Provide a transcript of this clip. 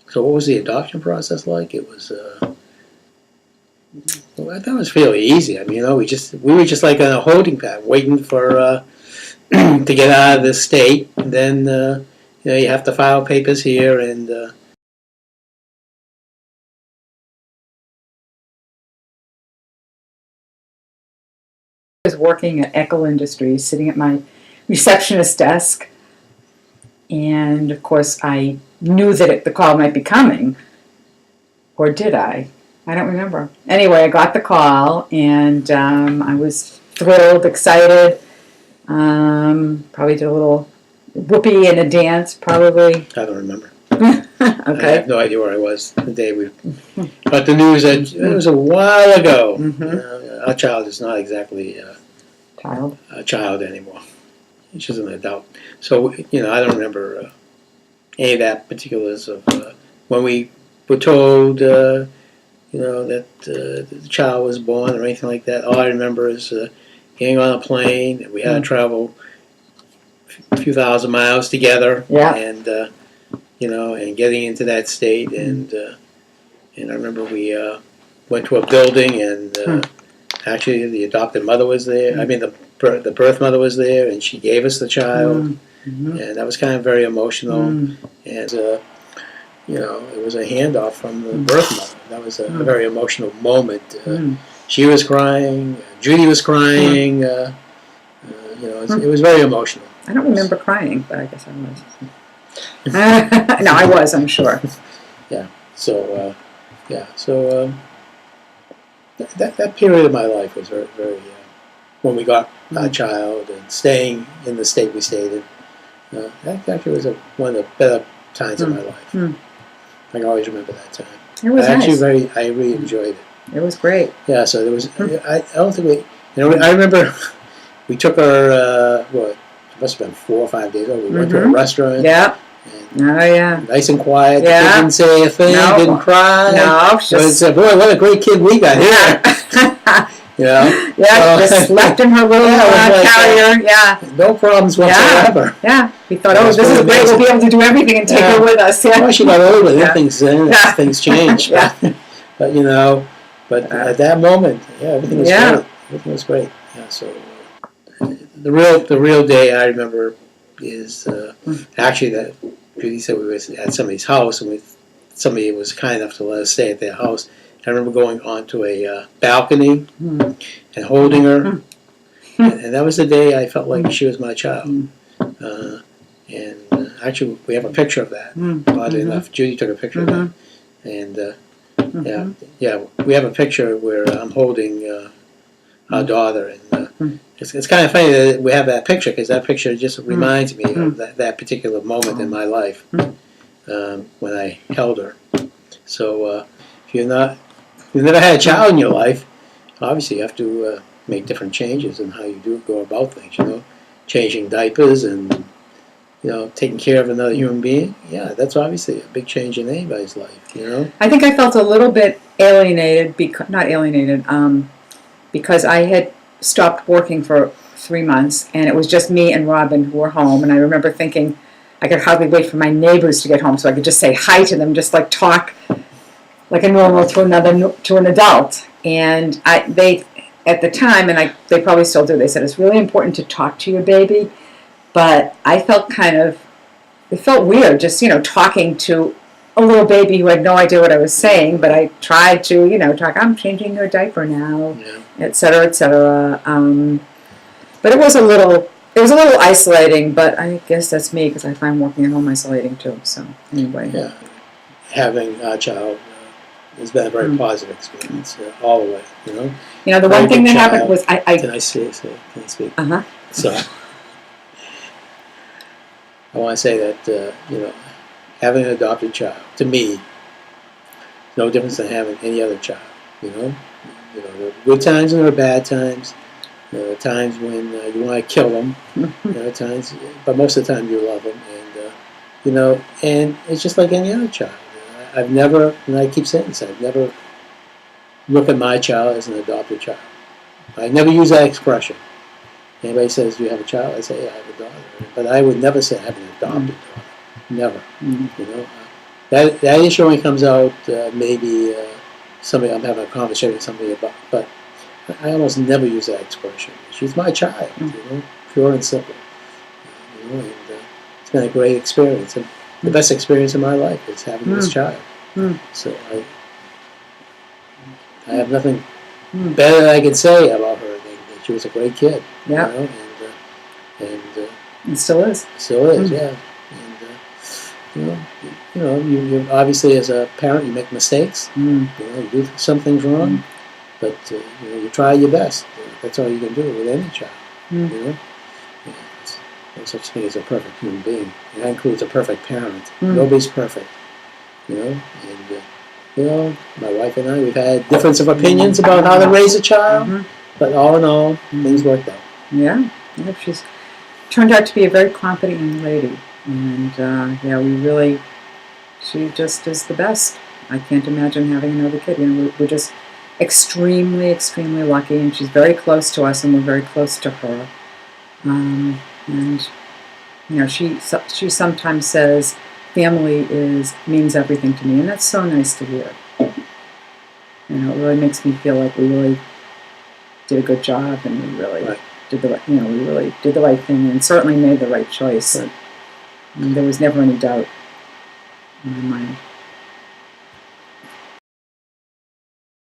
So what was the adoption process like? It was, well, I thought it was fairly easy. I mean, we were just like on a holding pattern, waiting for to get out of the state. And then, you have to file papers here, and I was working at Eckel Industries, sitting at my receptionist desk, and of course I knew that the call might be coming, or did I? I don't remember. Anyway, I got the call, and I was thrilled, excited. Probably did a little whoopee and a dance, probably. I don't remember. Okay. I have no idea where I was the day we got the news. That it was a while ago. Our child is not exactly a child anymore. She's an adult. So, I don't remember any of that particulars of when we were told, that the child was born or anything like that. All I remember is getting on a plane, and we had to travel a few thousand miles together. Yeah. And, and getting into that state. And I remember we went to a building, and actually the adopted mother was there. I mean, the birth mother was there, and she gave us the child. And that was kind of very emotional. And, it was a handoff from the birth mother. That was a very emotional moment. She was crying. Judy was crying. It was very emotional. I don't remember crying, but I guess I was. No, I was, I'm sure. Yeah. So, that period of my life was very, very. When we got our child and staying in the state we stayed in, that actually was one of the better times of my life. I can always remember that time. It was nice. I really enjoyed it. It was great. Yeah. So there was. I don't think we. I remember we took our it must have been 4 or 5 days ago. We went to a restaurant. Yeah. Oh yeah. Nice and quiet. Yeah. Didn't say a thing. No. Didn't cry. No. Just boy, what a great kid we got here. Yeah. Just left in her little carrier. Yeah. No problems whatsoever. Yeah. We thought, this is great. We'll be able to do everything and take her with us. Yeah. Well, she got older. Then things changed. Yeah. But at that moment, everything was great. Everything was great. Yeah. So the real day I remember is actually that Judy said we were at somebody's house, and somebody was kind enough to let us stay at their house. I remember going onto a balcony and holding her, and that was the day I felt like she was my child. Actually, we have a picture of that. Oddly enough, Judy took a picture of that, and we have a picture where I'm holding our daughter, and it's kind of funny that we have that picture, because that picture just reminds me of that particular moment in my life when I held her. So if you've never had a child in your life, obviously you have to make different changes in how you go about things. Changing diapers and taking care of another human being. Yeah, that's obviously a big change in anybody's life. I think I felt a little bit alienated, because I had stopped working for 3 months, and it was just me and Robin who were home. And I remember thinking I could hardly wait for my neighbors to get home so I could just say hi to them, just like talk like a normal to an adult. And they at the time, and they probably still do, they said it's really important to talk to your baby. But I felt it felt weird just talking to a little baby who had no idea what I was saying. But I tried to talk. I'm changing your diaper now, et cetera, et cetera. But it was a little isolating. But I guess that's me, because I find working at home isolating too. So anyway, having a child has been a very positive experience all the way. The one thing that happened was Can I speak? Can I speak? So I want to say that having an adopted child, to me, is no difference than having any other child. There are good times and there are bad times. There are times when you want to kill them. There are times, but most of the time you love them, and and it's just like any other child. I've never, and I keep saying this, I've never looked at my child as an adopted child. I never use that expression. Anybody says, do you have a child? I say, yeah, I have a daughter. But I would never say I have an adopted daughter. Never. that issue only comes out maybe somebody I'm having a conversation with somebody about, but I almost never use that expression. She's my child, pure and simple. And it's been a great experience, and the best experience in my life is having this child. So I have nothing better that I can say about her than that she was a great kid. Yeah. And It still is. still is, yeah. And you obviously as a parent you make mistakes. You do some things wrong, but you try your best. That's all you can do with any child. There's no such thing as a perfect human being. And that includes a perfect parent. Nobody's perfect. And my wife and I, we've had difference of opinions about how to raise a child, but all in all, things worked out. Yeah, she's turned out to be a very competent young lady, and she just is the best. I can't imagine having another kid. We're just extremely, extremely lucky, and she's very close to us, and we're very close to her. She sometimes says, family means everything to me, and that's so nice to hear. It really makes me feel like we really did a good job, and we really did the right thing, and certainly made the right choice. And there was never any doubt in my mind.